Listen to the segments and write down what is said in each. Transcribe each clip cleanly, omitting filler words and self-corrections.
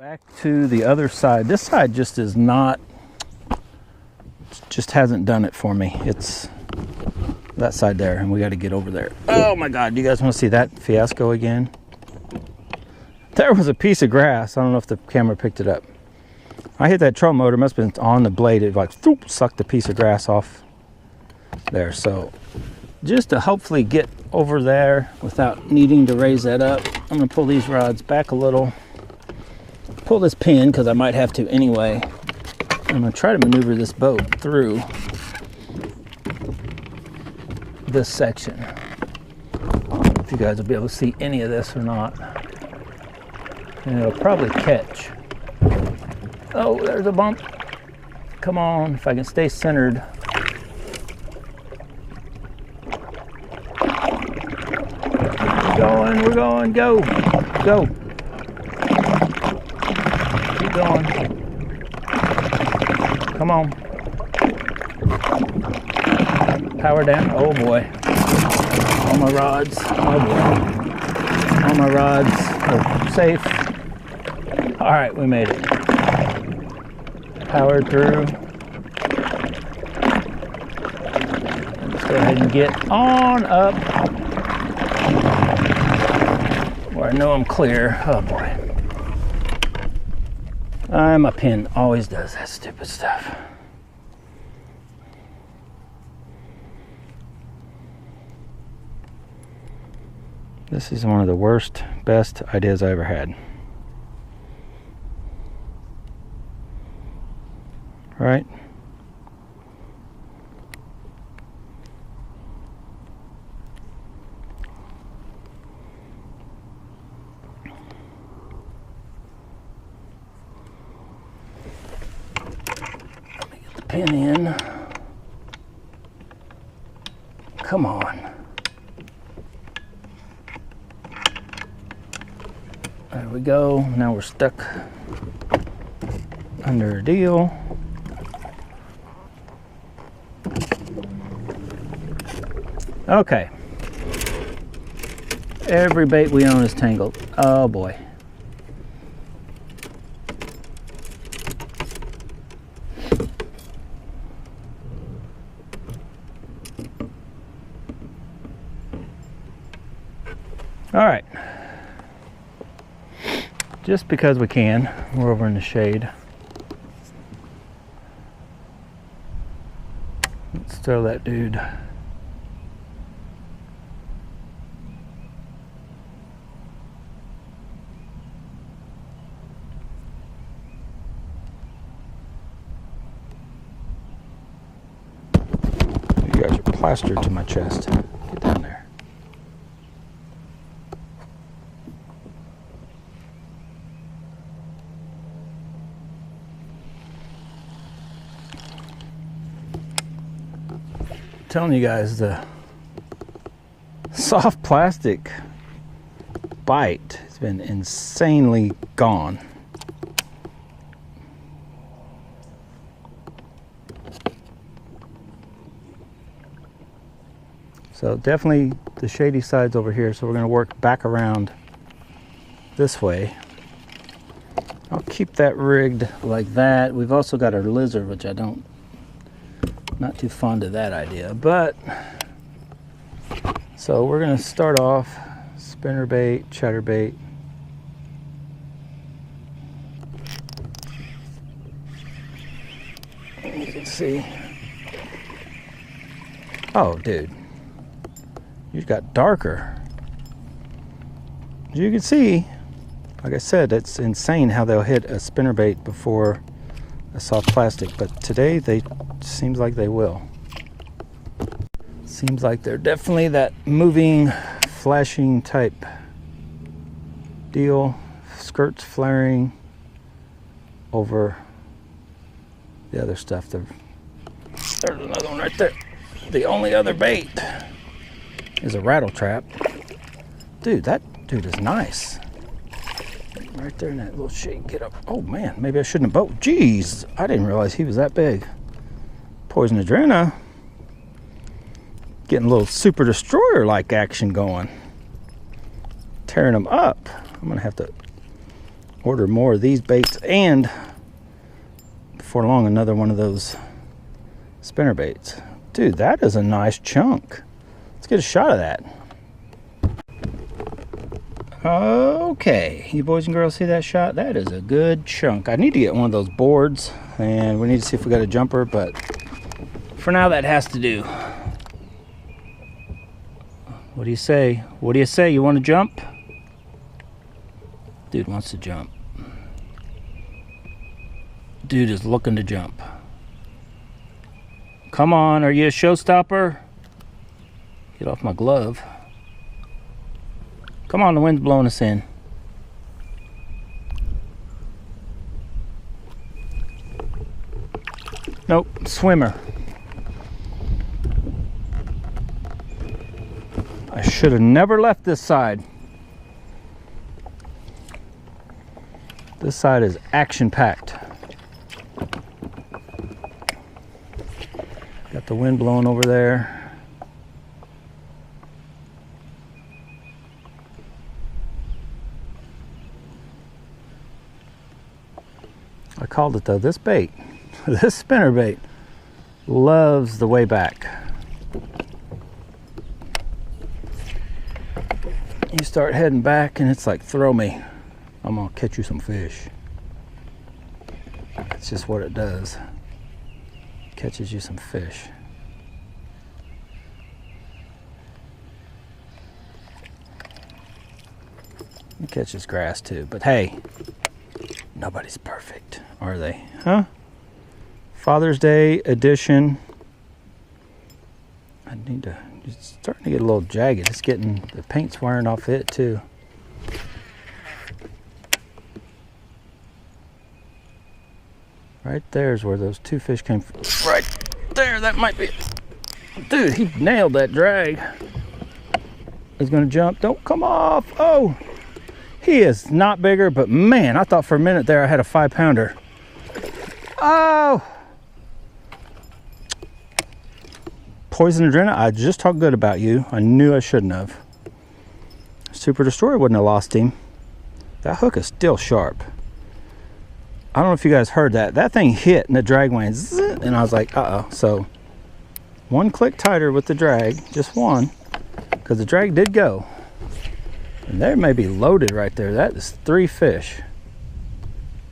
Back to the other side. This side just is not, just hasn't done it for me. It's that side there, and we got to get over there. Oh my God, do you guys want to see that fiasco again? There was a piece of grass. I don't know if the camera picked it up. I hit that trolling motor, must have been on the blade. It like sucked a piece of grass off there. So just to hopefully get over there without needing to raise that up, I'm gonna pull these rods back a little, pull this pin because I might have to anyway. I'm gonna try to maneuver this boat through this section. I don't know if you guys will be able to see any of this or not. And it'll probably catch. Oh, there's a bump. Come on, if I can stay centered. We're going, go. Keep going. Come on. Power down, oh boy. All my rods, oh boy. All my rods are safe. All right, we made it. Powered through. Let's go ahead and get on up. Where I know I'm clear. Oh boy. My pin always does that stupid stuff. This is one of the worst, best ideas I ever had. Right? Let me get the pin in. Come on. There we go. Now we're stuck under a deal. Okay. Every bait we own is tangled. Oh boy. All right. Just because we can, we're over in the shade. Let's throw that dude. You guys are plastered to my chest. Get down there. Telling you guys, the soft plastic bite has been insanely gone. So definitely the shady side's over here, so we're going to work back around this way. I'll keep that rigged like that. We've also got our lizard, which I don't, not too fond of that idea, but so we're going to start off spinner bait, chatterbait. You can see. Oh, dude, you got darker. As you can see, like I said, it's insane how they'll hit a spinnerbait before a soft plastic, but today they seems like they will. Seems like they're definitely that moving, flashing type deal. Skirts flaring over the other stuff. There's another one right there. The only other bait is a rattle trap. Dude, that dude is nice. Right there in that little shade. Get up. Oh man, maybe I shouldn't have boat. Jeez, I didn't realize he was that big. Poison Adrena. Getting a little super destroyer like action going. Tearing them up. I'm gonna have to order more of these baits, and before long another one of those spinner baits. Dude, that is a nice chunk. Let's get a shot of that. Okay, you boys and girls see that shot? That is a good chunk. I need to get one of those boards, and we need to see if we got a jumper, but for now that has to do. What do you say? What do you say? You want to jump? Dude wants to jump. Dude is looking to jump. Come on, are you a showstopper? Get off my glove. Come on, the wind's blowing us in. Nope, swimmer. I should have never left this side. This side is action-packed. Got the wind blowing over there. I called it though, this bait, this spinner bait, loves the way back. You start heading back and it's like, throw me, I'm gonna catch you some fish. It's just what it does. Catches you some fish. It catches grass too, but hey, nobody's perfect, are they? Huh? Father's Day edition. I need to, it's starting to get a little jagged. It's getting, the paint's wearing off it too. Right there's where those two fish came from. Right there, that might be it. Dude, he nailed that drag. He's gonna jump, don't come off. Oh, he is not bigger, but man, I thought for a minute there I had a 5-pounder. Oh! Poison Adrena, I just talked good about you. I knew I shouldn't have. Super Destroyer wouldn't have lost him. That hook is still sharp. I don't know if you guys heard that. That thing hit and the drag went zzz, and I was like, uh-oh. So, one click tighter with the drag, just one, because the drag did go. And there may be loaded right there. That is 3 fish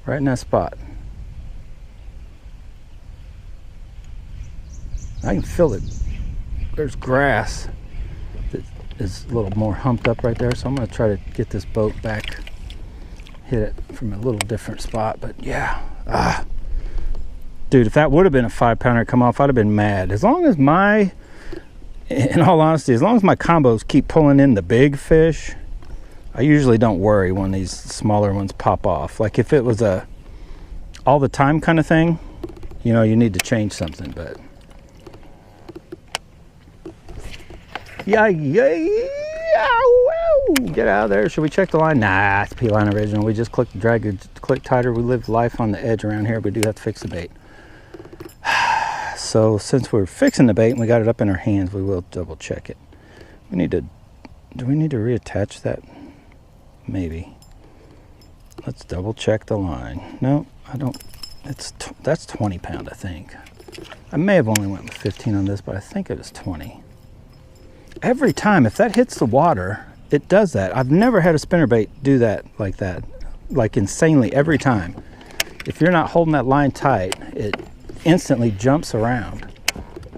right in that spot. I can feel it. There's grass that is a little more humped up right there, so I'm going to try to get this boat back, hit it from a little different spot. But yeah, dude, if that would have been a 5-pounder come off, I'd have been mad. As long as my, in all honesty, as long as my combos keep pulling in the big fish, I usually don't worry when these smaller ones pop off. Like if it was a all the time kind of thing, you know, you need to change something. But yeah, get out of there. Should we check the line? Nah, it's P-line original. We just click the drag, click tighter. We live life on the edge around here. We do have to fix the bait. So since we're fixing the bait and we got it up in our hands, we will double check it. We need to, do we need to reattach that? Maybe. Let's double check the line. No, I don't. That's 20 pound, I think. I may have only went with 15 on this, but I think it was 20. Every time, if that hits the water, it does that. I've never had a spinnerbait do that, like insanely every time. If you're not holding that line tight, it instantly jumps around.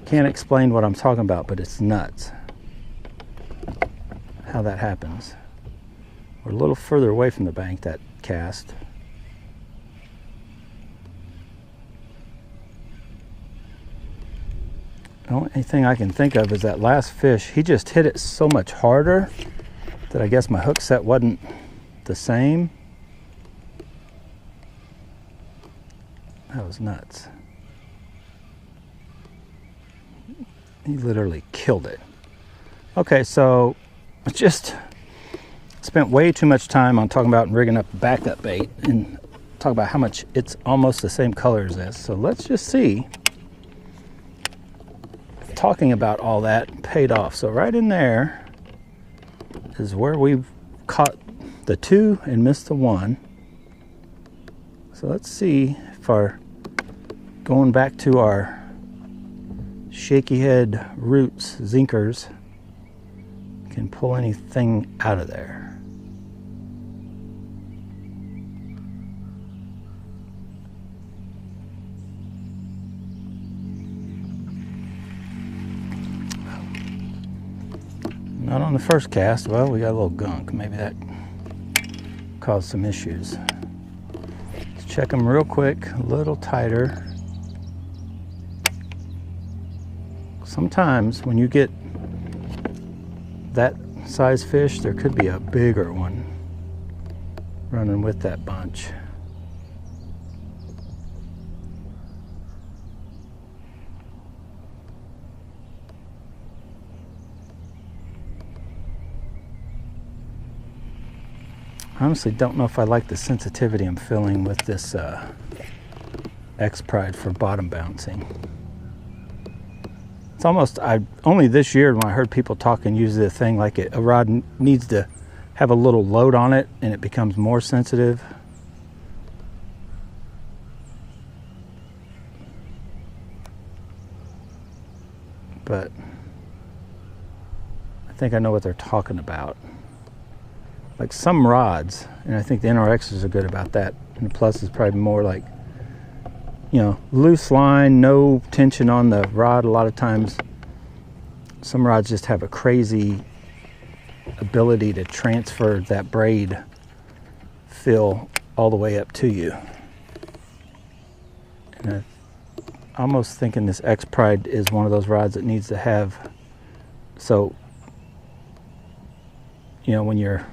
Can't explain what I'm talking about, but it's nuts how that happens. We're a little further away from the bank, that cast. The only thing I can think of is that last fish, he just hit it so much harder that I guess my hook set wasn't the same. That was nuts. He literally killed it. Okay, so I just spent way too much time on talking about rigging up backup bait and talk about how much it's almost the same color as this. So let's just see. Talking about all that paid off. So right in there is where we've caught the 2 and missed the 1. So let's see if our, going back to our shaky head roots, zinkers, can pull anything out of there. Not on the first cast. Well, we got a little gunk. Maybe that caused some issues. Let's check them real quick, a little tighter. Sometimes when you get that size fish, there could be a bigger one running with that bunch. I honestly don't know if I like the sensitivity I'm feeling with this X-Pride for bottom bouncing. It's almost, only this year when I heard people talk and use the thing like a rod needs to have a little load on it and it becomes more sensitive. But I think I know what they're talking about. Like some rods, and I think the NRXs are good about that, and the Plus is probably more like, you know, loose line, no tension on the rod. A lot of times some rods just have a crazy ability to transfer that braid feel all the way up to you. And I'm almost thinking this X-Pride is one of those rods that needs to have, so, you know, when you're,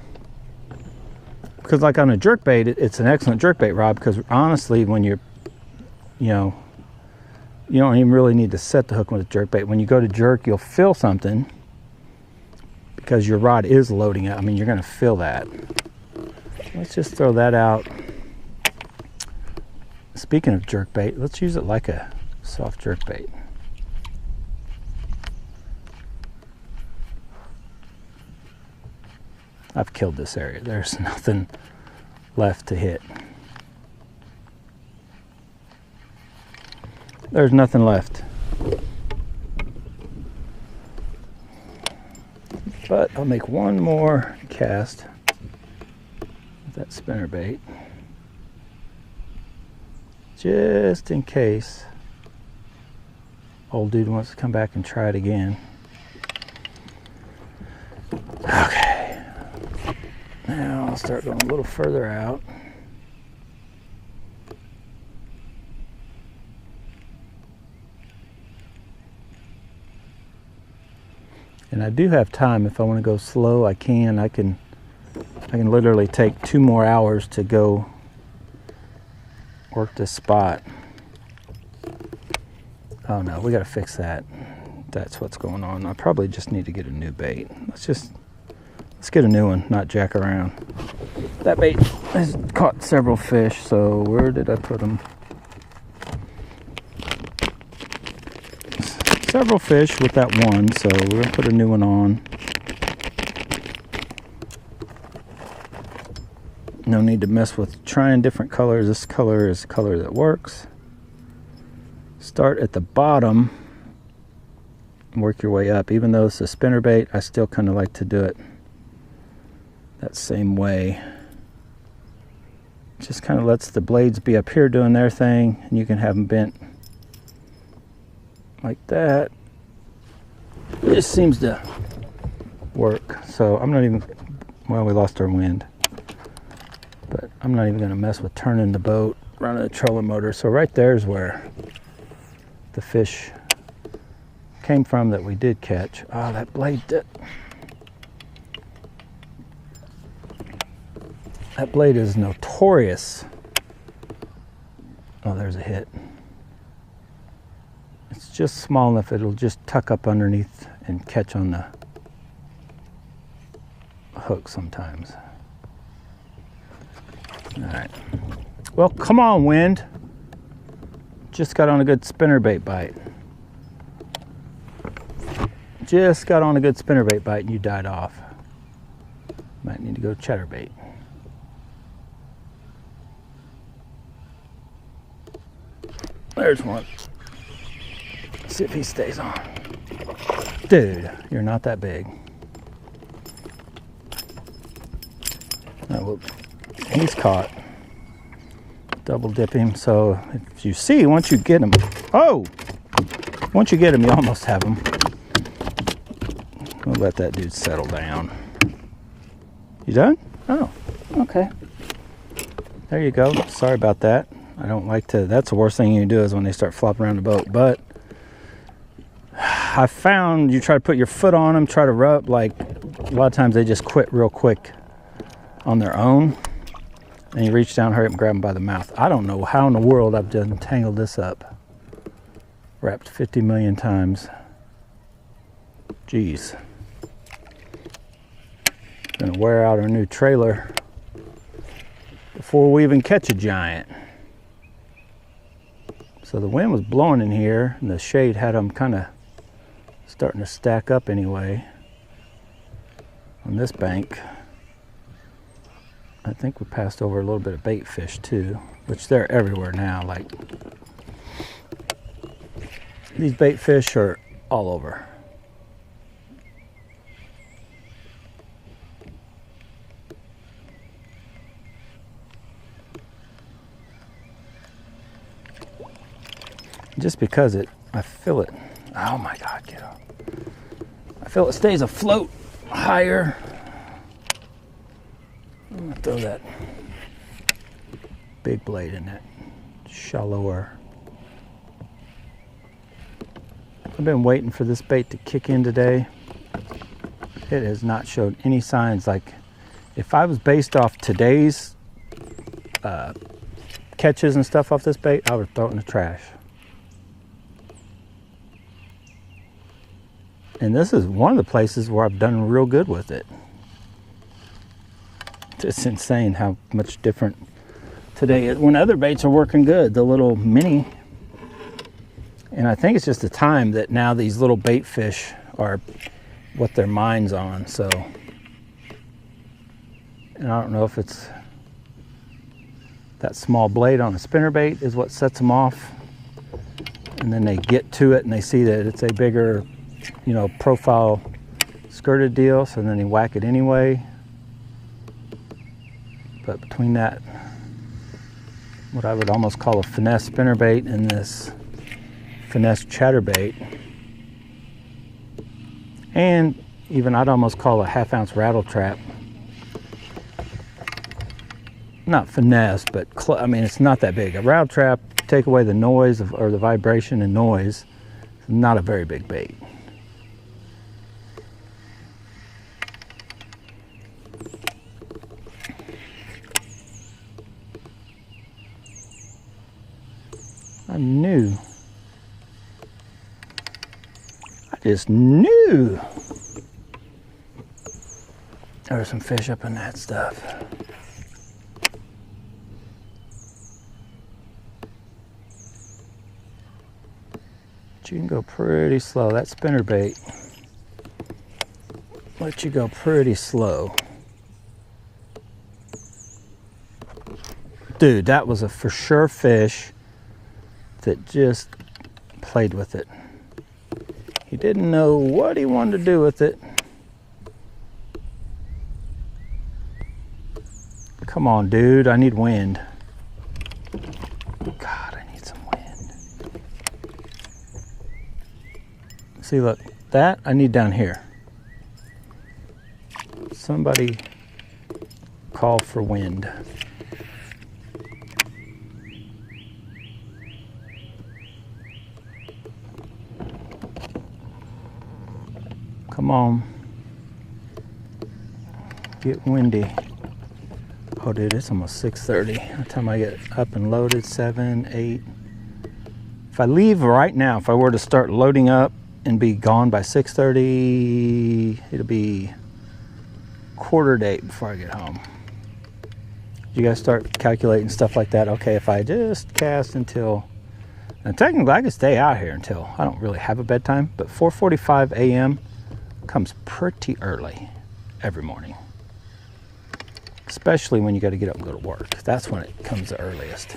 because like on a jerkbait, it's an excellent jerkbait rod, because honestly, when you're, you know, you don't even really need to set the hook with a jerkbait. When you go to jerk, you'll feel something because your rod is loading it. I mean, you're going to feel that. Let's just throw that out. Speaking of jerkbait, let's use it like a soft jerkbait. I've killed this area. There's nothing left to hit. There's nothing left. But I'll make one more cast with that spinnerbait, just in case old dude wants to come back and try it again. Okay. Now I'll start going a little further out. And I do have time. If I want to go slow, I can. I can literally take 2 more hours to go work this spot. Oh no, we got to fix that. That's what's going on. I probably just need to get a new bait. Let's get a new one, not jack around. That bait has caught several fish, so where did I put them? Several fish with that one, so we're gonna put a new one on. No need to mess with trying different colors. This color is a color that works. Start at the bottom and work your way up. Even though it's a spinnerbait, I still kind of like to do it that same way. Just kind of lets the blades be up here doing their thing, and you can have them bent like that. It just seems to work. So I'm not even, well, we lost our wind, but I'm not even going to mess with turning the boat, running the trolling motor. So right there is where the fish came from that we did catch. Oh, that blade did. That blade is notorious. Oh, there's a hit. It's just small enough it'll just tuck up underneath and catch on the hook sometimes. All right. Well, come on, wind. Just got on a good spinnerbait bite. Just got on a good spinnerbait bite and you died off. Might need to go chatterbait. There's one. Let's see if he stays on. Dude, you're not that big. Oh, well, he's caught. Double dip him. So if you see, once you get him, oh! Once you get him, you almost have him. We'll let that dude settle down. You done? Oh, okay. There you go. Sorry about that. I don't like to, that's the worst thing you can do is when they start flopping around the boat. But I found you try to put your foot on them, try to rub, like a lot of times they just quit real quick on their own. And you reach down, hurry up and grab them by the mouth. I don't know how in the world I've done tangled this up. Wrapped 50 million times. Jeez. Gonna wear out our new trailer before we even catch a giant. So the wind was blowing in here and the shade had them kind of starting to stack up anyway on this bank. I think we passed over a little bit of bait fish too, which they're everywhere now. Like these bait fish are all over. Just because I feel it. Oh my God, kiddo. I feel it stays afloat higher. I'm gonna throw that big blade in that shallower. I've been waiting for this bait to kick in today. It has not showed any signs. Like if I was based off today's catches and stuff off this bait, I would throw it in the trash. And this is one of the places where I've done real good with it. It's insane how much different today is when other baits are working good, the little mini. And I think it's just the time that now these little bait fish are what their mind's on. So, and I don't know if it's that small blade on a spinnerbait is what sets them off. And then they get to it and they see that it's a bigger, you know, profile skirted deal, so then they whack it anyway. But between that, what I would almost call a finesse spinnerbait and this finesse chatterbait, and even I'd almost call a 1/2 ounce rattle trap, not finesse, but I mean it's not that big. A rattle trap, take away the noise or the vibration and noise, not a very big bait. I just knew there was some fish up in that stuff. But you can go pretty slow. That spinnerbait lets you go pretty slow. Dude, that was a for sure fish that just played with it. He didn't know what he wanted to do with it. Come on, dude, I need wind. God, I need some wind. See, look, that I need down here. Somebody call for wind. Come on. Get windy. Oh, dude, it's almost 6:30. By the time I get up and loaded, 7, 8. If I leave right now, if I were to start loading up and be gone by 6:30, it'll be 7:45 before I get home. You guys start calculating stuff like that. Okay, if I just cast until, and technically I could stay out here until, I don't really have a bedtime, but 4:45 a.m. comes pretty early every morning, especially when you got to get up and go to work. That's when it comes the earliest.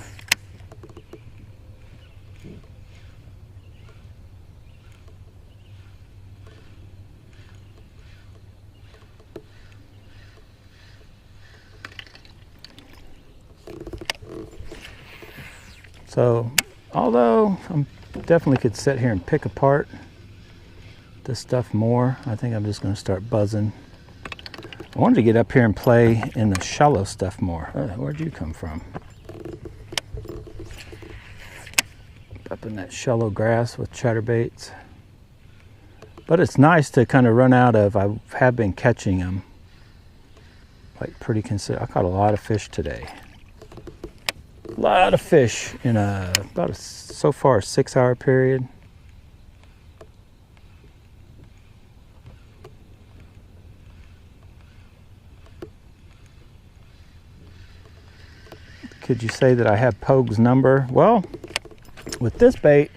So, although I definitely could sit here and pick apart this stuff more, I think I'm just going to start buzzing. I wanted to get up here and play in the shallow stuff more. Where'd you come from? Up in that shallow grass with chatterbaits. But it's nice to kind of run out of, I have been catching them like pretty consistent. I caught a lot of fish today. A lot of fish in about so far a 6-hour period. Could you say that I have Poague's number? Well, with this bait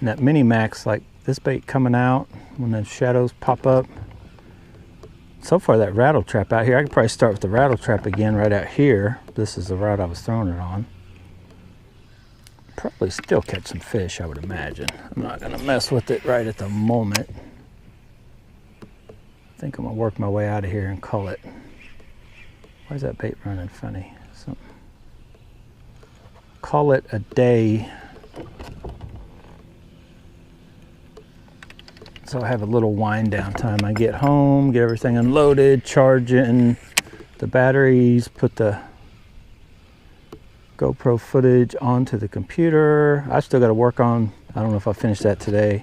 and that mini max, like this bait coming out when the shadows pop up. So far that rattle trap out here, I could probably start with the rattle trap again right out here. This is the route I was throwing it on. Probably still catch some fish, I would imagine. I'm not gonna mess with it right at the moment. I think I'm gonna work my way out of here and call it. Why is that bait running funny? Call it a day. So I have a little wind down time. I get home, get everything unloaded, charge in the batteries, put the GoPro footage onto the computer. I still got to work on, I don't know if I finished that today.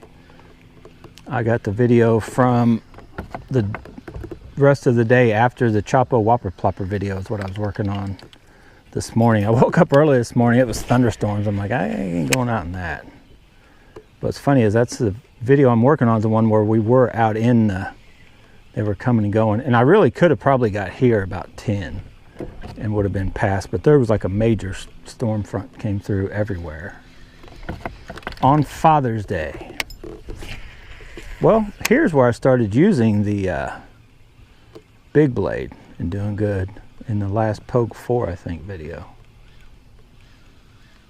I got the video from the rest of the day after the Chapo Whopper Plopper video is what I was working on this morning. I woke up early this morning, it was thunderstorms. I'm like, I ain't going out in that. But what's funny is that's the video I'm working on, is the one where we were out in the, they were coming and going. And I really could have probably got here about 10 and would have been past, but there was like a major storm front came through everywhere on Father's Day. Well, here's where I started using the big blade and doing good in the last Poague 4, I think, video.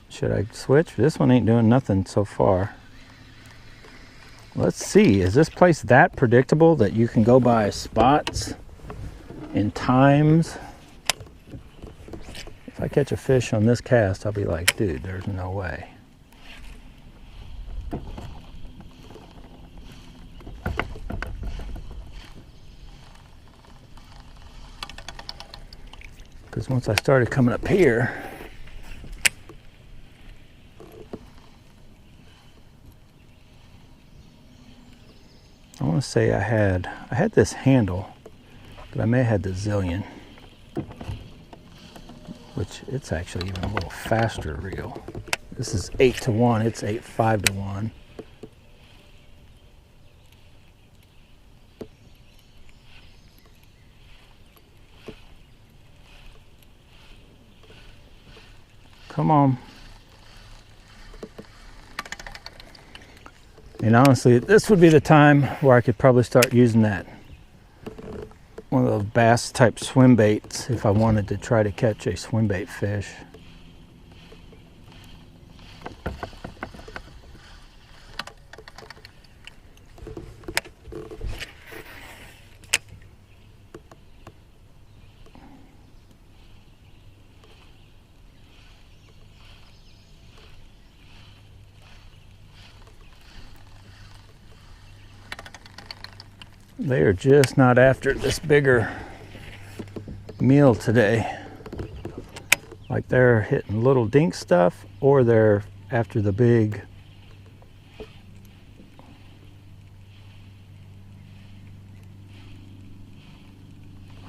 Should I switch? This one ain't doing nothing so far. Let's see, is this place that predictable that you can go by spots and times? If I catch a fish on this cast, I'll be like, dude, there's no way. Because once I started coming up here, I want to say I had this handle, but I may have had the Zillion, which it's actually even a little faster reel. This is 8-to-1, it's 8.5-to-1. Come on. And honestly, this would be the time where I could probably start using that, one of those bass type swim baits, if I wanted to try to catch a swim bait fish. They are just not after this bigger meal today. Like they're hitting little dink stuff, or they're after the big.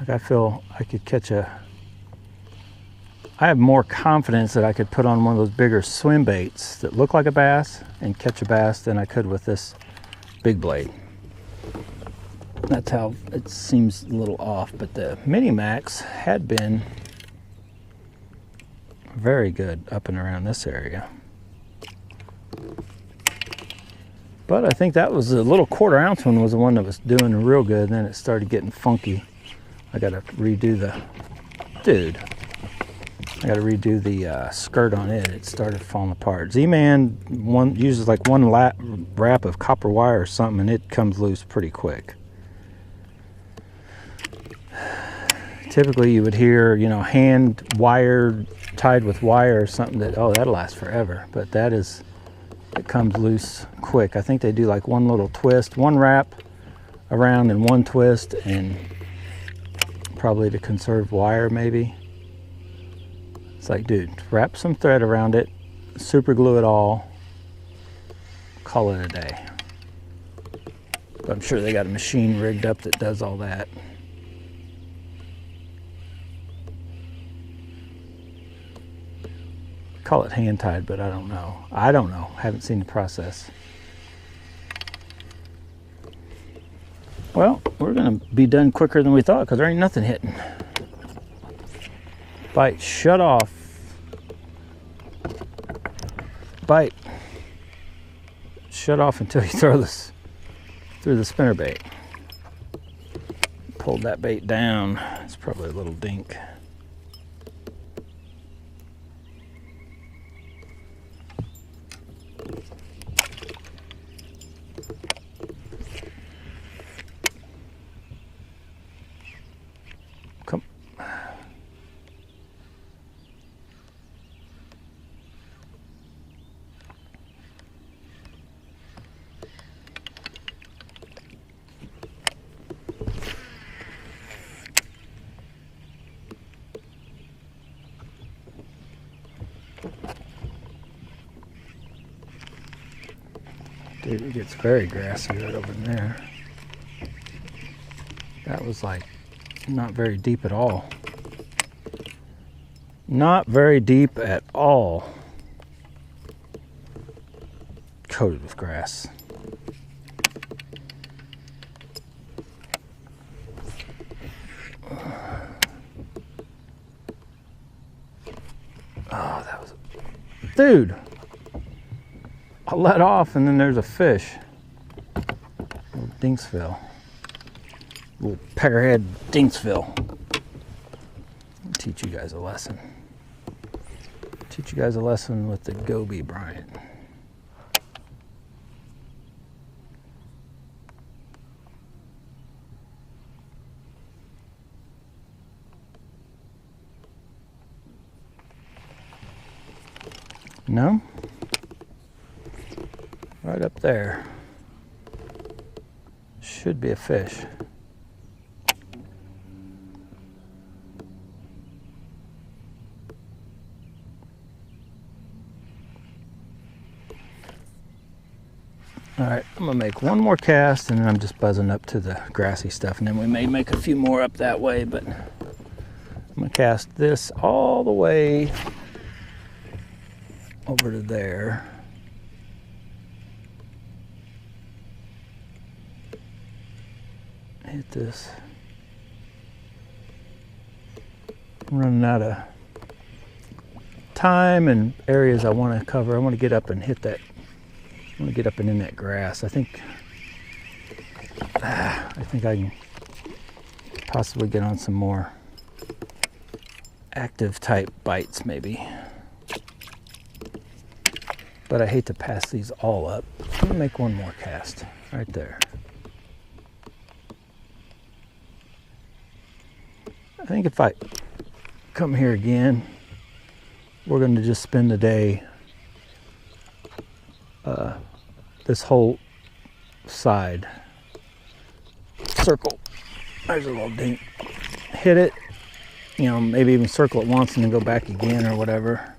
Like I feel I could catch a, I have more confidence that I could put on one of those bigger swim baits that look like a bass and catch a bass than I could with this big blade. That's how it seems a little off, but the Mini Max had been very good up and around this area. But I think that was the little 1/4 ounce one was the one that was doing real good, and then it started getting funky. I gotta redo the, dude, I gotta redo the skirt on it. It started falling apart. Z-Man uses like one wrap of copper wire or something, and it comes loose pretty quick. typically you would hear, you know, hand wire tied with wire or something that, oh, that'll last forever. But that is, it comes loose quick. I think they do like one little twist, one wrap around and one twist, and probably to conserve wire maybe. It's like, dude, wrap some thread around it, super glue it all, call it a day. But I'm sure they got a machine rigged up that does all that. Call it hand tied, but I don't know. I don't know. Haven't seen the process. Well, we're gonna be done quicker than we thought because there ain't nothing hitting. Bite, shut off. Bite. Shut off until you throw this through the spinner bait. Pulled that bait down. It's probably a little dink. Come. Dude, it gets very grassy right over there. That was like not very deep at all. Not very deep at all. Coated with grass. Oh, that was... Dude! I let off and then there's a fish. Little dinksville. Little peckerhead dinksville. I'll teach you guys a lesson. Teach you guys a lesson with the goby, Bryant. No? Right up there. Should be a fish. All right, I'm gonna make one more cast and then I'm just buzzing up to the grassy stuff, and then we may make a few more up that way, but I'm gonna cast this all the way over to there. Hit this. I'm running out of time and areas I want to cover. I want to get up and hit that. I want to get up and in that grass. I think I can possibly get on some more active type bites maybe. But I hate to pass these all up. I'm gonna make one more cast right there. I think if I come here again, we're going to just spend the day, this whole side, circle, there's a little dink, hit it, you know, maybe even circle it once and then go back again or whatever.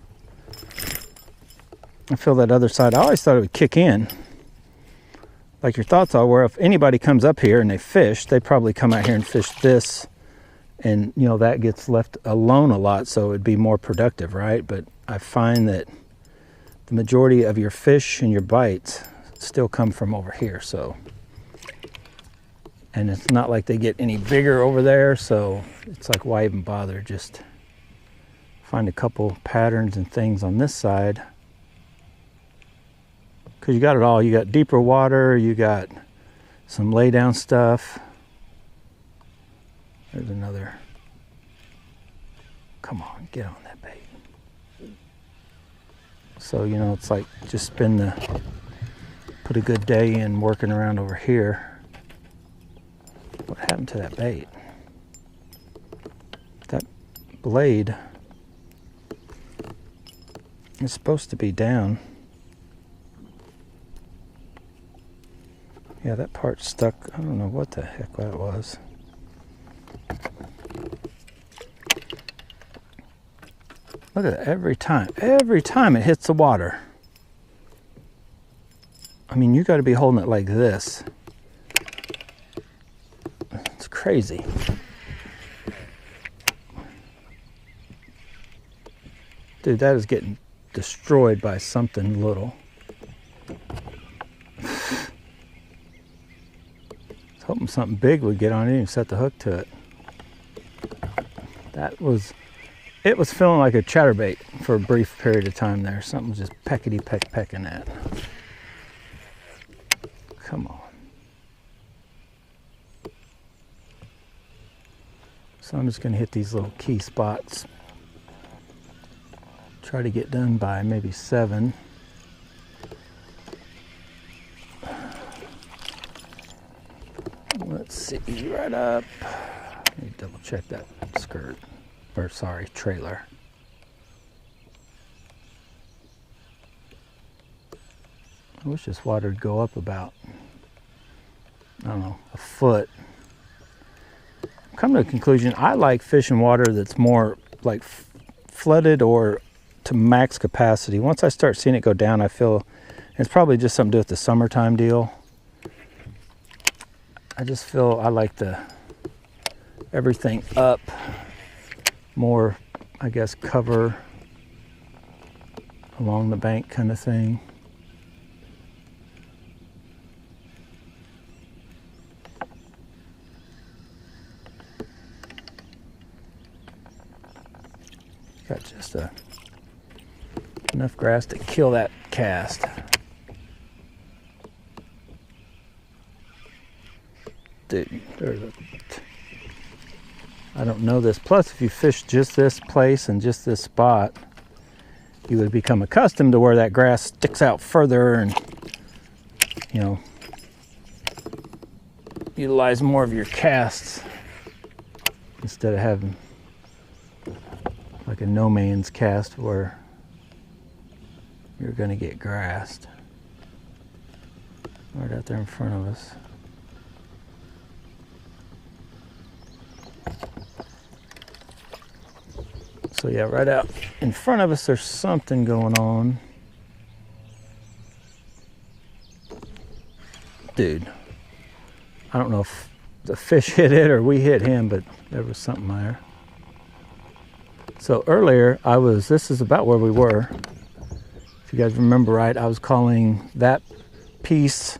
I feel that other side, I always thought it would kick in. Like your thoughts are, where if anybody comes up here and they fish, they probably come out here and fish this. And, you know, that gets left alone a lot, so it'd be more productive, right? But I find that the majority of your fish and your bites still come from over here, so. And it's not like they get any bigger over there, so it's like, why even bother? Just find a couple patterns and things on this side. Because you got it all. You got deeper water, you got some lay down stuff. There's another. Come on, get on that bait. So, you know, it's like just put a good day in working around over here. What happened to that bait? blade is supposed to be down. Yeah, that part's stuck. I don't know what the heck that was. Look at that, every time it hits the water. I mean, you got to be holding it like this. It's crazy. Dude, that is getting destroyed by something little. I was hoping something big would get on it and set the hook to it. It was feeling like a chatterbait for a brief period of time there. Something was just peckety pecking at. Come on. So I'm just going to hit these little key spots. Try to get done by maybe 7. Let's see, right up. Let me double check that skirt. Or sorry, trailer. I wish this water would go up about, I don't know, a foot. I'm coming to the conclusion, I like fishing water that's more like flooded or to max capacity. Once I start seeing it go down, I feel it's probably just something to do with the summertime deal. I just feel I like everything up. More, I guess, cover along the bank kind of thing. Got just enough grass to kill that cast. Dude, I don't know this. Plus, if you fish just this place and just this spot, you would become accustomed to where that grass sticks out further and, you know, utilize more of your casts instead of having like a no man's cast where you're going to get grassed. Right out there in front of us. So yeah, right out in front of us, there's something going on. Dude, I don't know if the fish hit it or we hit him, but there was something there. So earlier, this is about where we were. If you guys remember right, I was calling that piece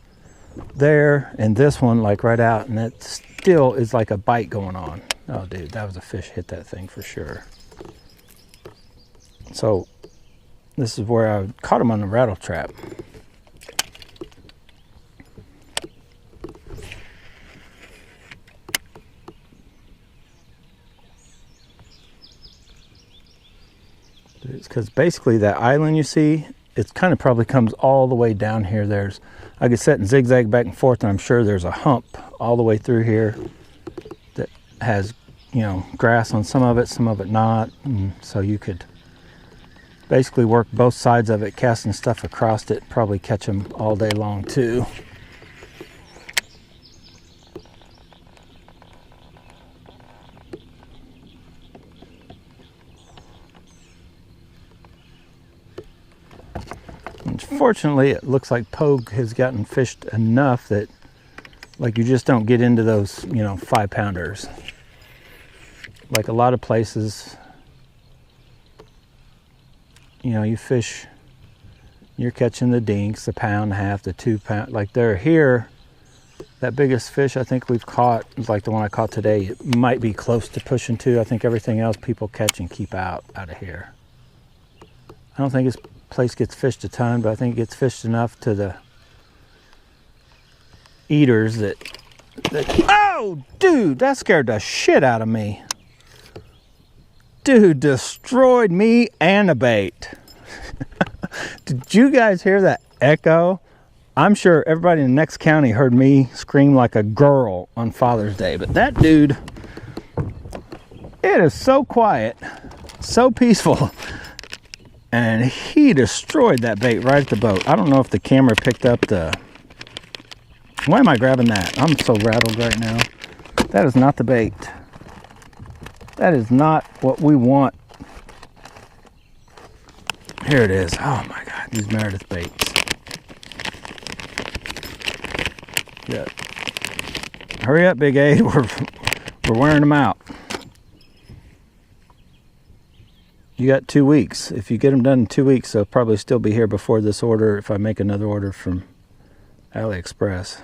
there and this one like right out, and it still is like a bite going on. Oh dude, that was a fish hit that thing for sure. So this is where I caught him on the rattle trap. It's because basically that island you see, it kind of probably comes all the way down here. I could set and zigzag back and forth, and I'm sure there's a hump all the way through here that has, you know, grass on some of it not. And so you could basically work both sides of it, casting stuff across it, probably catch them all day long too. Unfortunately, it looks like Poague has gotten fished enough that like you just don't get into those, you know, 5-pounders. Like a lot of places, you know, you fish, you're catching the dinks, the 1.5 pound, the 2 pound. Like they're here, that biggest fish I think we've caught is like the one I caught today. It might be close to pushing 2. I think everything else people catch and keep out of here. I don't think this place gets fished a ton, but I think it gets fished enough to the eaters that oh dude, that scared the shit out of me. Dude, destroyed me and the bait. Did you guys hear that echo? I'm sure everybody in the next county heard me scream like a girl on Father's Day, but that dude, It is so quiet, so peaceful. And he destroyed that bait right at the boat. I don't know if the camera picked up the... Why am I grabbing that? I'm so rattled right now. That is not the bait. That is not what we want. Here it is. Oh my God, these Meredith baits. Yeah. Hurry up, Big A. We're wearing them out. You got 2 weeks. If you get them done in 2 weeks, they'll probably still be here before this order if I make another order from AliExpress.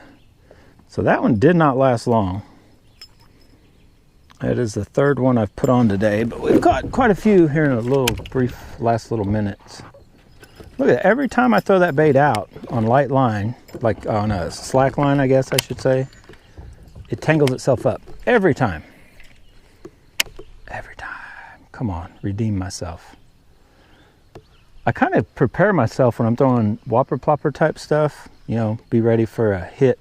So that one did not last long. That is the third one I've put on today, but we've caught quite a few here in a little brief last little minutes. Look at it. Every time I throw that bait out on light line, like on a slack line, I guess I should say, it tangles itself up. Every time. Every time. Come on, redeem myself. I kind of prepare myself when I'm throwing whopper plopper type stuff, you know, be ready for a hit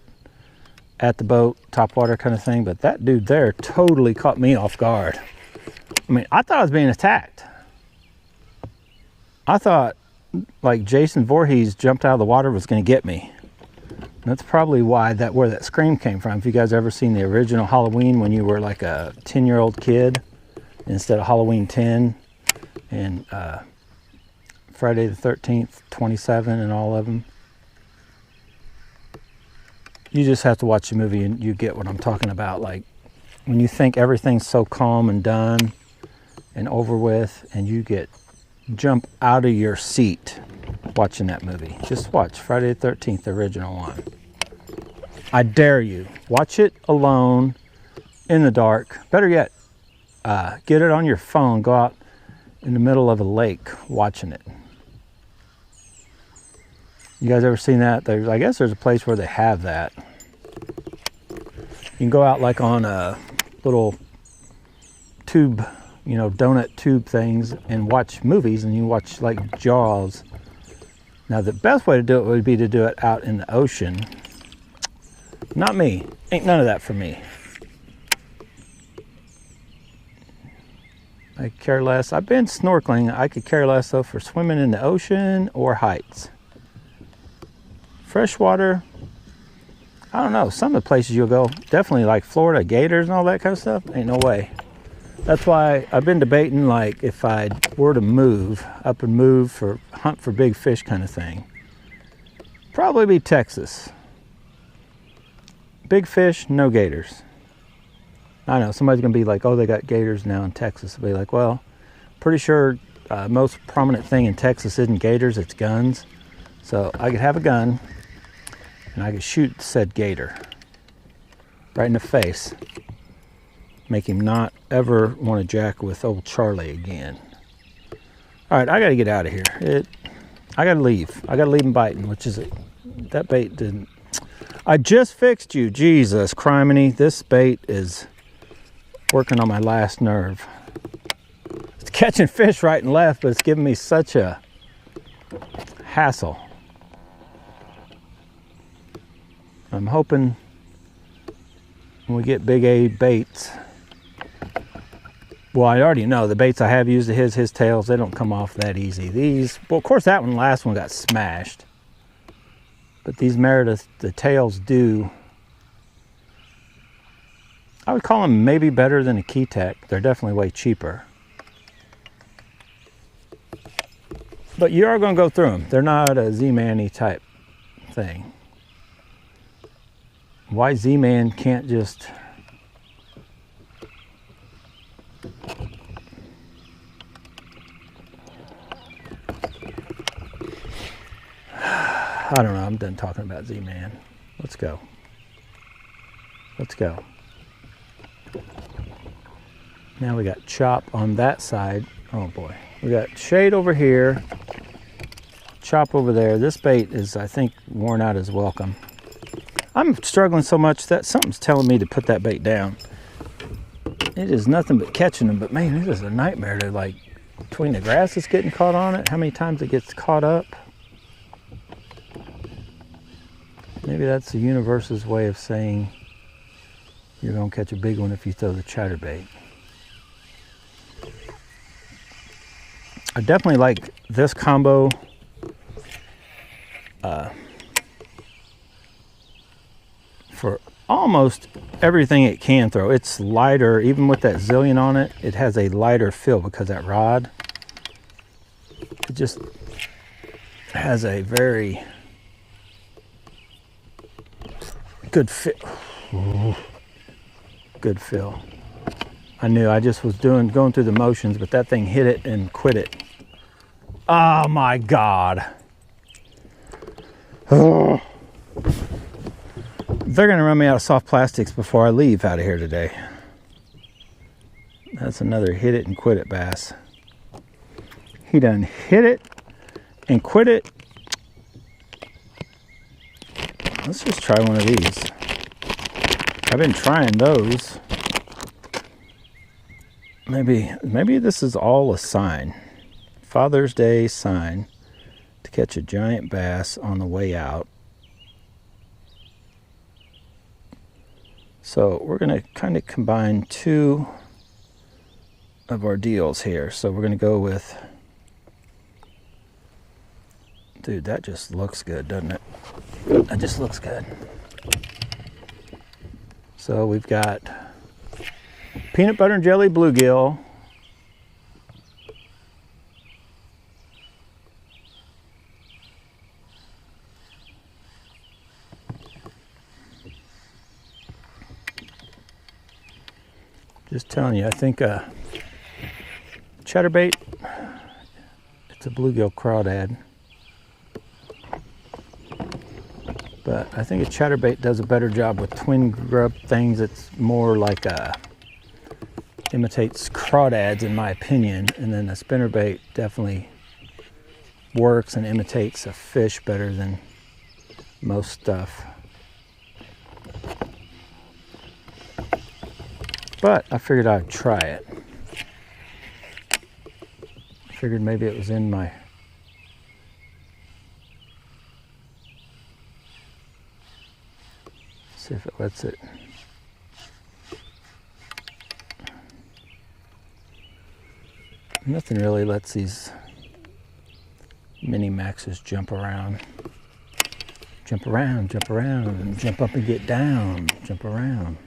at the boat, top water kind of thing, but that dude there totally caught me off guard. I mean, I thought I was being attacked. I thought like Jason Voorhees jumped out of the water was going to get me. And that's probably why where that scream came from. If you guys ever seen the original Halloween when you were like a 10-year-old kid instead of Halloween 10 and Friday the 13th, 27 and all of them. You just have to watch the movie and you get what I'm talking about. Like when you think everything's so calm and done and over with and you jump out of your seat watching that movie. Just watch Friday the 13th, the original one. I dare you. Watch it alone in the dark. Better yet, get it on your phone. Go out in the middle of a lake watching it. You guys ever seen that? I guess there's a place where they have that. You can go out like on a little tube, you know, donut tube things and watch movies, and you watch like Jaws. Now the best way to do it would be to do it out in the ocean. Not me. Ain't none of that for me. I care less. I've been snorkeling. I could care less though for swimming in the ocean or heights. Freshwater, I don't know. Some of the places you'll go, definitely like Florida, gators and all that kind of stuff, ain't no way. That's why I've been debating, like, if I were to move, up and move for hunt for big fish kind of thing, probably be Texas. Big fish, no gators. I know, somebody's gonna be like, oh, they got gators now in Texas. I'll be like, well, pretty sure most prominent thing in Texas isn't gators, it's guns. So I could have a gun and I could shoot said gator right in the face. Make him not ever want to jack with old Charlie again. All right, I got to get out of here. I got to leave. I got to leave him biting, which is that bait didn't. I just fixed you. Jesus criminy. This bait is working on my last nerve. It's catching fish right and left, but it's giving me such a hassle. I'm hoping when we get Big A baits. Well, I already know the baits I have used of his tails, they don't come off that easy. These, well, of course that last one got smashed. But these Meredith, the tails do. I would call them maybe better than a Keytech. They're definitely way cheaper. But you are going to go through them. They're not a Z-Man-y type thing. Why Z-Man can't just... I don't know, I'm done talking about Z-Man. Let's go. Let's go. Now we got chop on that side. Oh boy. We got shade over here. Chop over there. This bait is, I think, worn out his welcome. I'm struggling so much that something's telling me to put that bait down. It is nothing but catching them, but man, it is a nightmare to, like, between the grass that's getting caught on it, how many times it gets caught up. Maybe that's the universe's way of saying you're going to catch a big one if you throw the chatterbait. I definitely like this combo. For almost everything it can throw. It's lighter, even with that zillion on it, it has a lighter feel because that rod, it just has a very good fit. Good feel. I knew I just was going through the motions, but that thing hit it and quit it. Oh my God. Oh. They're gonna run me out of soft plastics before I leave out of here today. That's another hit it and quit it bass. He done hit it and quit it. Let's just try one of these. I've been trying those. Maybe this is all a sign. Father's Day sign to catch a giant bass on the way out. So we're going to kind of combine two of our deals here. So we're going to go with, dude, that just looks good, doesn't it? That just looks good. So we've got peanut butter and jelly bluegill. Just telling you, I think chatterbait, it's a bluegill crawdad. But I think a chatterbait does a better job with twin grub things. It's more like imitates crawdads in my opinion. And then a spinnerbait definitely works and imitates a fish better than most stuff. But I figured I'd try it. I figured maybe it was in my... See if it lets it. Nothing really lets these mini maxes jump around. Jump around, jump around, jump up and get down, jump around.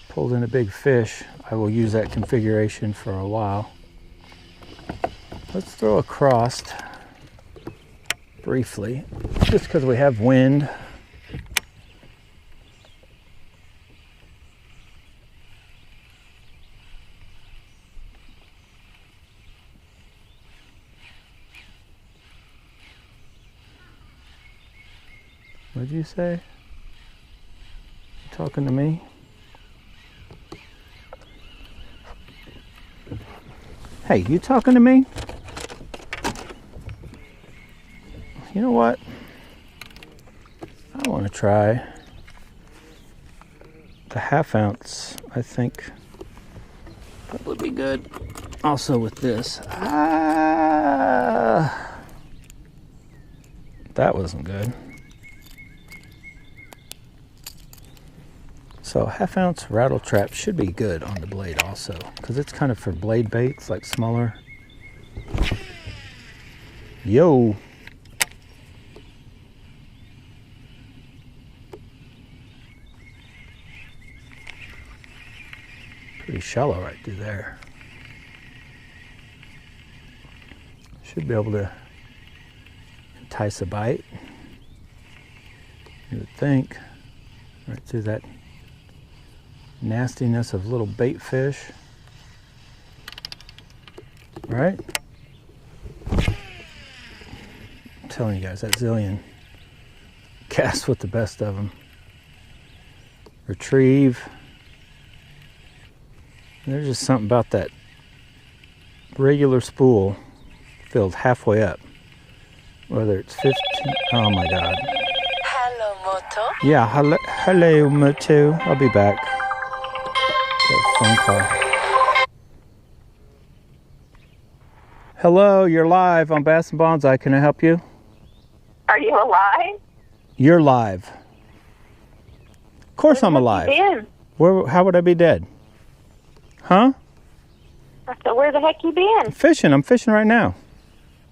Pulled in a big fish. I will use that configuration for a while. Let's throw a crossed briefly, just because we have wind. What'd you say? You talking to me? Hey, you talking to me? You know what? I want to try the 1/2 ounce. I think that would be good. Also with this. That wasn't good. So 1/2 ounce rattle trap should be good on the blade also, because it's kind of for blade baits, like smaller. Yo. Pretty shallow right through there. Should be able to entice a bite, you would think, right through that nastiness of little bait fish, right? I'm telling you guys, that zillion casts with the best of them. Retrieve. There's just something about that regular spool filled halfway up, whether it's 15. Oh my God. Hello, Moto. Yeah, hello, Moto. I'll be back. Phone call. Hello, you're live on Bass and Bonsai. Can I help you? Are you alive? You're live. Of course I'm alive. Where have you been? How would I be dead? Huh? So where the heck you been? Fishing. I'm fishing right now.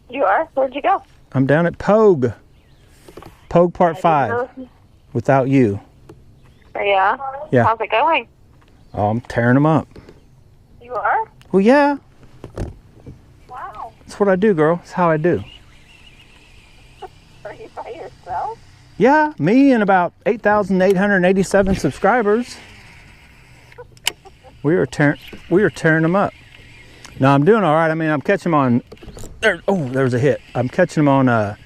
You are? Where'd you go? I'm down at Poague. Poague Part 5. Without you. Yeah? Yeah. How's it going? Oh, I'm tearing them up. You are? Well, yeah. Wow. That's what I do, girl. That's how I do. Are you by yourself? Yeah, me and about 8,887 subscribers. We are tearing them up. No, I'm doing all right. I mean, I'm catching them on. There's a hit. I'm catching them on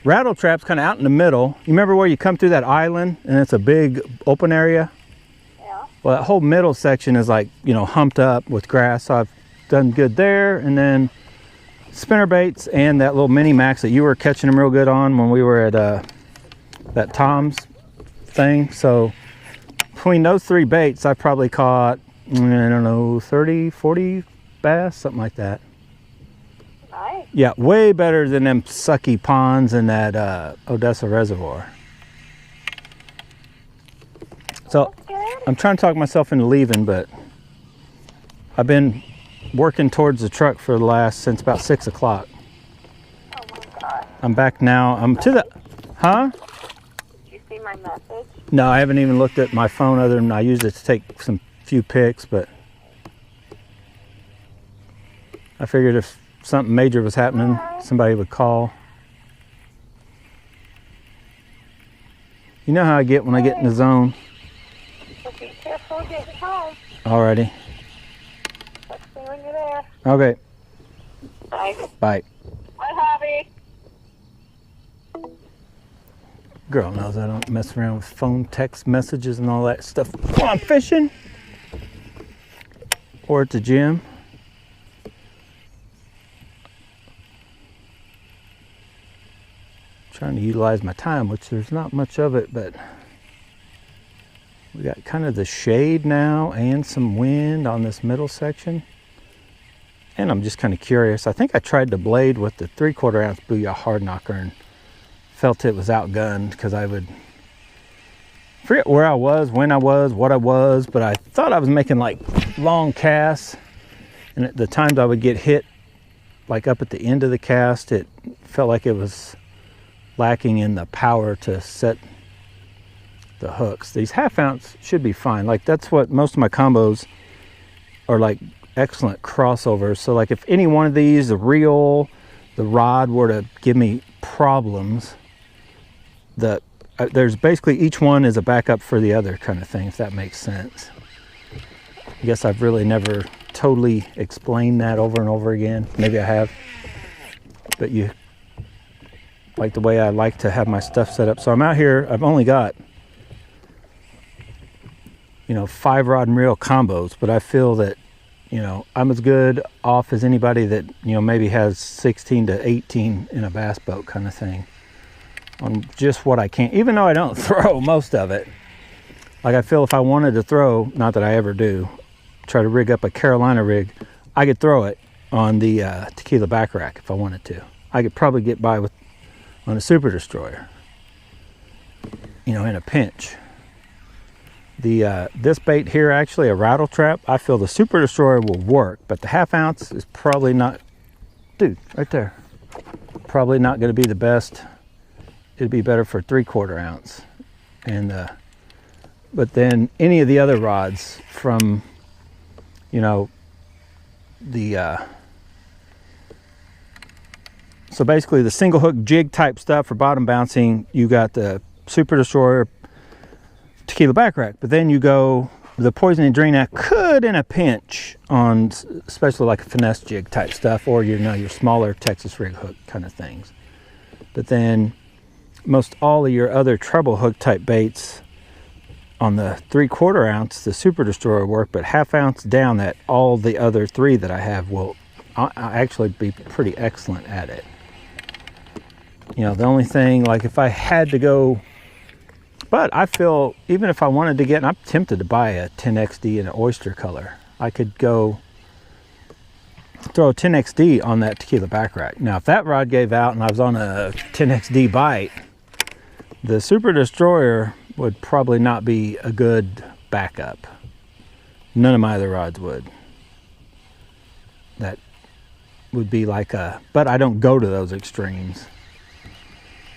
rattle traps, kind of out in the middle. You remember where you come through that island and it's a big open area? Yeah. Well, that whole middle section is like, you know, humped up with grass. So I've done good there. And then spinner baits and that little mini max that you were catching them real good on when we were at that Tom's thing. So between those 3 baits, I probably caught, I don't know, 30, 40 bass, something like that. Nice. Yeah, way better than them sucky ponds in that Odessa Reservoir. So I'm trying to talk myself into leaving, but I've been working towards the truck for since about 6 o'clock. Oh my God. I'm back now. I'm to the, huh? Did you see my message? No, I haven't even looked at my phone other than I used it to take some few pics, but I figured if something major was happening, somebody would call. You know how I get when I get in the zone. So be careful getting home. Alrighty. Let's see when you're there. Okay. Bye. Bye. Bye, Hobby. Girl knows I don't mess around with phone text messages and all that stuff while I'm fishing or at the gym. Trying to utilize my time, which there's not much of it, but we got kind of the shade now and some wind on this middle section. And I'm just kind of curious. I think I tried the blade with the 3/4 ounce Booyah hard knocker and felt it was outgunned because I would forget where I was, when I was, what I was, but I thought I was making like long casts, and at the times I would get hit like up at the end of the cast, it felt like it was lacking in the power to set the hooks. These 1/2 ounce should be fine. Like that's what most of my combos are, like excellent crossovers. So like if any one of these, the reel, the rod were to give me problems, there's basically each one is a backup for the other kind of thing, if that makes sense. I guess I've really never totally explained that over and over again. Maybe I have, but you like the way I like to have my stuff set up. So I'm out here, I've only got, you know, 5 rod and reel combos, but I feel that, you know, I'm as good off as anybody that, you know, maybe has 16 to 18 in a bass boat kind of thing on just what I can, even though I don't throw most of it. Like I feel if I wanted to throw, not that I ever do, try to rig up a Carolina rig, I could throw it on the tequila back rack if I wanted to. I could probably get by with on a Super Destroyer, you know, in a pinch. This bait here, actually a rattle trap, I feel the Super Destroyer will work, but the 1/2 ounce is probably not, dude, right there, probably not going to be the best. It'd be better for 3/4 ounce. And but then any of the other rods from, you know, so basically the single hook jig type stuff for bottom bouncing, you got the Super Destroyer tequila back rack, but then you go the Poison and Dream could in a pinch on especially like a finesse jig type stuff, or you know, your smaller Texas rig hook kind of things. But then most all of your other treble hook type baits on the 3/4 ounce, the Super Destroyer work, but 1/2 ounce down, that all the other 3 that I have will actually be pretty excellent at it. You know, the only thing, like if I had to go, but I feel even if I wanted to get, and I'm tempted to buy a 10XD in an oyster color, I could go throw a 10XD on that tequila back rack. Now, if that rod gave out and I was on a 10XD bite, the Super Destroyer would probably not be a good backup. None of my other rods would. that would be like but I don't go to those extremes.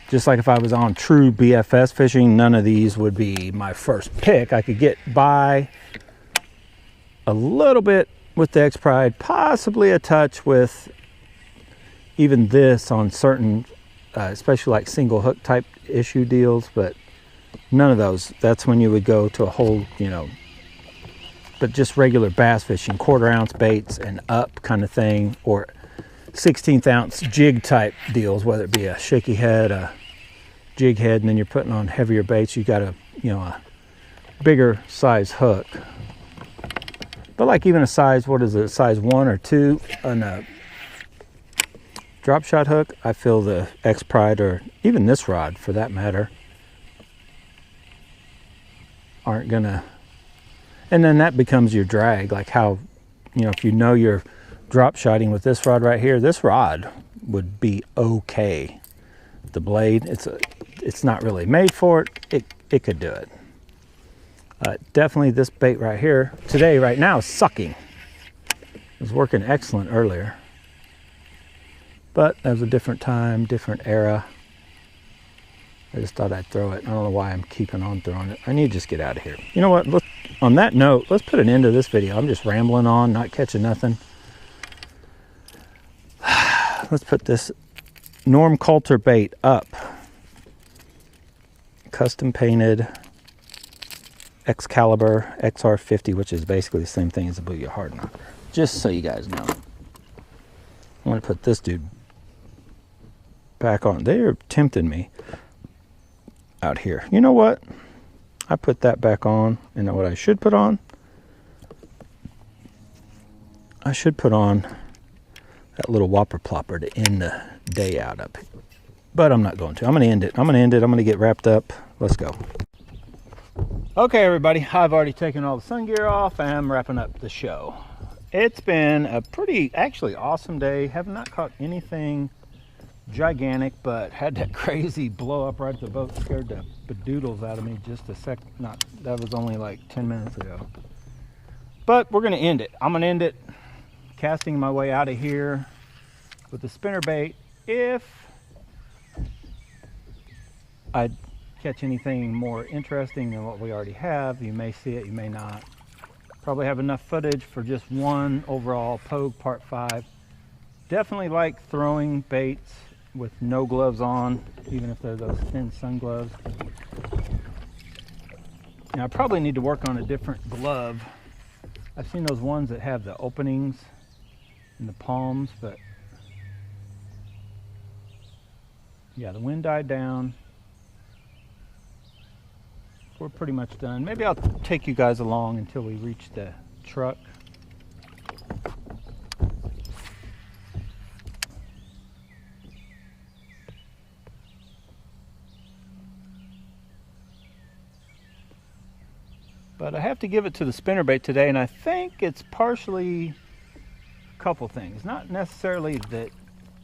Just like if I was on true BFS fishing, none of these would be my first pick. I could get by a little bit with the X Pride, possibly a touch with even this on certain, especially like single hook type issue deals, but none of those. That's when you would go to a whole, you know, but just regular bass fishing, 1/4 ounce baits and up kind of thing, or 16th ounce jig type deals, whether it be a shaky head, a jig head, and then you're putting on heavier baits. You got a, you know, a bigger size hook. But like even a size, what is it, size 1 or 2 on a drop shot hook, I feel the X Pride, or even this rod for that matter, aren't gonna, and then that becomes your drag. Like how, you know, if you know you're drop shotting with this rod right here, this rod would be okay. The blade, it's not really made for it. It could do it. Definitely this bait right here today, right now, is sucking. It was working excellent earlier, but that was a different time, different era. I just thought I'd throw it. I don't know why I'm keeping on throwing it. I need to just get out of here. You know what? On that note, let's put an end to this video. I'm just rambling on, not catching nothing. Let's put this Norm Coulter bait up. Custom painted X Caliber XR50, which is basically the same thing as a Booyah Hard Knocker. Just so you guys know. I'm going to put this dude back on. They're tempting me out here. You know what? I put that back on. You know what I should put on? I should put on that little whopper plopper to end the day out up here. But I'm not going to. I'm going to end it. I'm going to get wrapped up. Let's go. Okay, everybody. I've already taken all the sun gear off. I'm wrapping up the show. It's been a pretty, actually awesome day. Have not caught anything gigantic, but had that crazy blow up right at the boat. Scared the bedoodles out of me just a sec. That was only like 10 minutes ago. But we're going to end it. I'm going to end it casting my way out of here with the spinnerbait. If I catch anything more interesting than what we already have, you may see it, you may not. Probably have enough footage for just one overall Poague Part 5. Definitely like throwing baits with no gloves on, even if they're those thin sun gloves. Now I probably need to work on a different glove. I've seen those ones that have the openings in the palms, but yeah, the wind died down. We're pretty much done. Maybe I'll take you guys along until we reach the truck. But I have to give it to the spinnerbait today, and I think it's partially a couple things. Not necessarily that,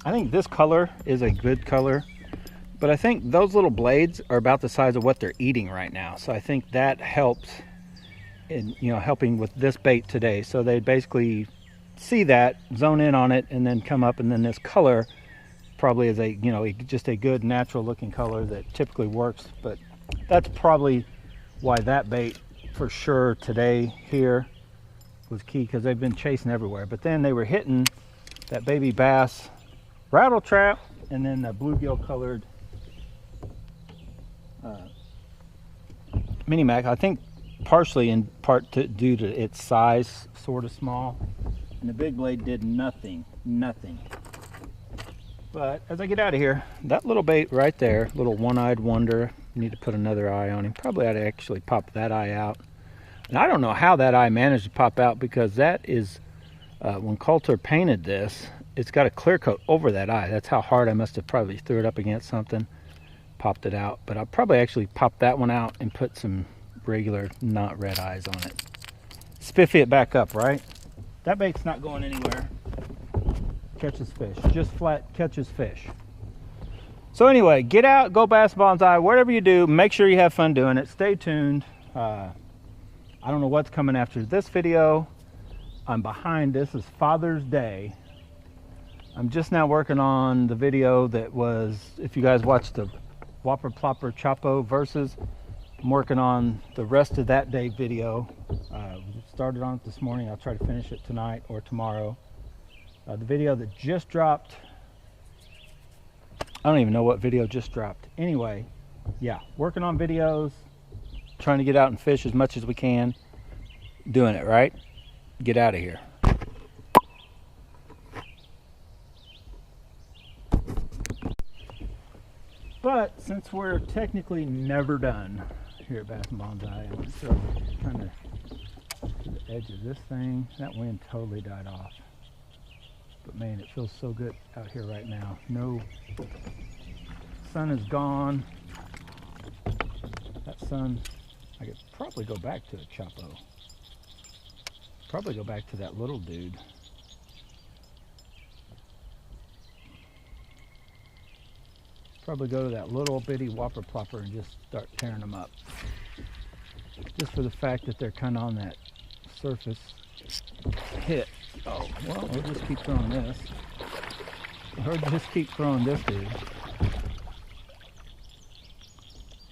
I think this color is a good color, but I think those little blades are about the size of what they're eating right now. So I think that helps in, you know, helping with this bait today. So they basically see that, zone in on it, and then come up, and then this color probably is a, you know, just a good natural looking color that typically works. But that's probably why that bait for sure today here was key, because they've been chasing everywhere. But then they were hitting that baby bass rattle trap, and then the bluegill colored mini mac. I think partially in part due to its size, sort of small, and the big blade did nothing. But as I get out of here, that little bait right there, little one-eyed wonder, you need to put another eye on him. Probably ought to actually pop that eye out. And I don't know how that eye managed to pop out, because that is when Coulter painted this, it's got a clear coat over that eye. That's how hard I must have probably threw it up against something, popped it out. But I'll probably actually pop that one out and put some regular not red eyes on it. Spiffy it back up, right? That bait's not going anywhere. Catches fish, just flat catches fish. So anyway, get out, go bass bonsai, whatever you do, make sure you have fun doing it. Stay tuned. I don't know what's coming after this video. I'm behind. This is Father's Day. I'm just now working on the video that was, if you guys watched the Whopper Plopper Chapo versus, I'm working on the rest of that day video. We started on it this morning. I'll try to finish it tonight or tomorrow. The video that just dropped, I don't even know what video just dropped. Anyway, yeah, working on videos, trying to get out and fish as much as we can. Doing it, right? Get out of here. But since we're technically never done here at Bass and Bonsai, I'm going to throw kind of to the edge of this thing. That wind totally died off. But man, it feels so good out here right now. No, sun is gone. That sun, I could probably go back to a Chapo. Probably go back to that little dude. Probably go to that little bitty Whopper Plopper and just start tearing them up. Just for the fact that they're kind of on that surface hit. Oh, well, we'll just keep throwing this. Or just keep throwing this dude.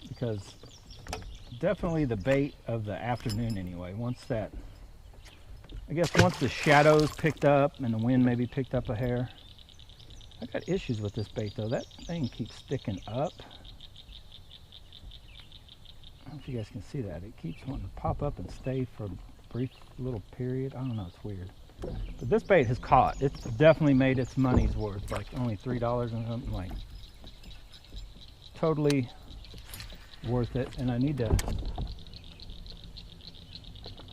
Because definitely the bait of the afternoon anyway. Once that, I guess once the shadows picked up and the wind maybe picked up a hair. I got issues with this bait though. That thing keeps sticking up. I don't know if you guys can see that. It keeps wanting to pop up and stay for a brief little period. I don't know, it's weird. But this bait has caught. It's definitely made its money's worth. Like only $3 and something, like totally worth it. And I need to,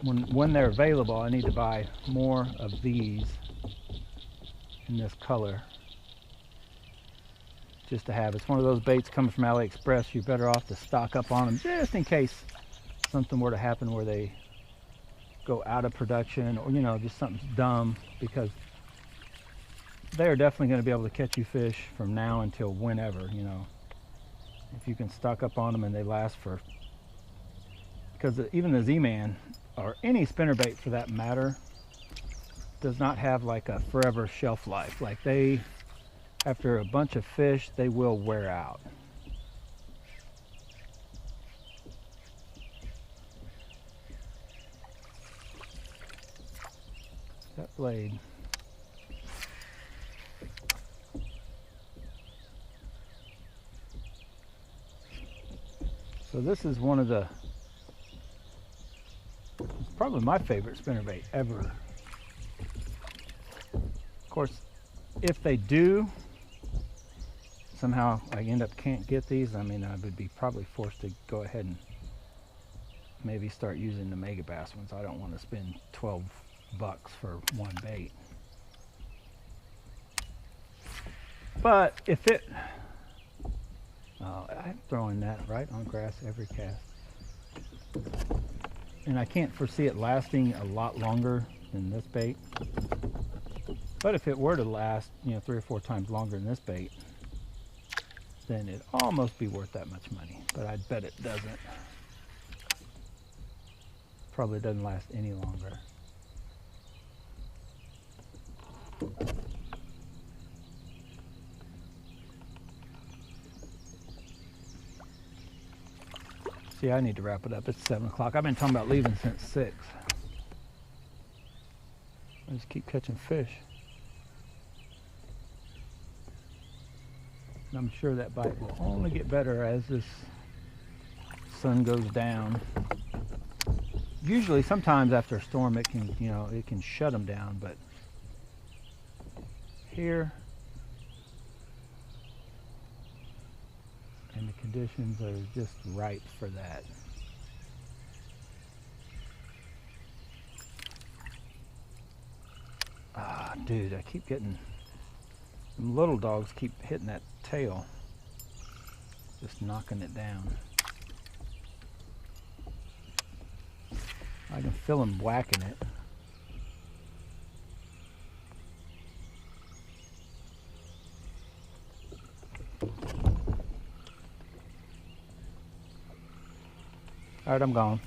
when they're available, I need to buy more of these in this color. Just to have. It's one of those baits coming from AliExpress. You're better off to stock up on them just in case something were to happen where they go out of production, or you know, just something dumb, because they're definitely going to be able to catch you fish from now until whenever, you know, if you can stock up on them and they last for, because even the Z-Man or any spinnerbait for that matter does not have like a forever shelf life. Like they, after a bunch of fish, they will wear out. That blade. So this is one of the, it's probably my favorite spinnerbait ever. Of course, if they do, somehow I end up can't get these, I mean, I would be probably forced to go ahead and maybe start using the mega bass ones. I don't want to spend 12 bucks for one bait. But if it, I'm throwing that right on grass every cast. And I can't foresee it lasting a lot longer than this bait. But if it were to last, you know, 3 or 4 times longer than this bait, then it'd almost be worth that much money. But I bet it doesn't. Probably doesn't last any longer. See, I need to wrap it up. It's 7 o'clock. I've been talking about leaving since 6. I just keep catching fish. And I'm sure that bite will only get better as this sun goes down. Usually, sometimes after a storm, it can, you know, it can shut them down, but here, and the conditions are just right for that. Ah, dude, I keep getting, them little dogs keep hitting that tail, just knocking it down. I can feel them whacking it. All right, I'm gone.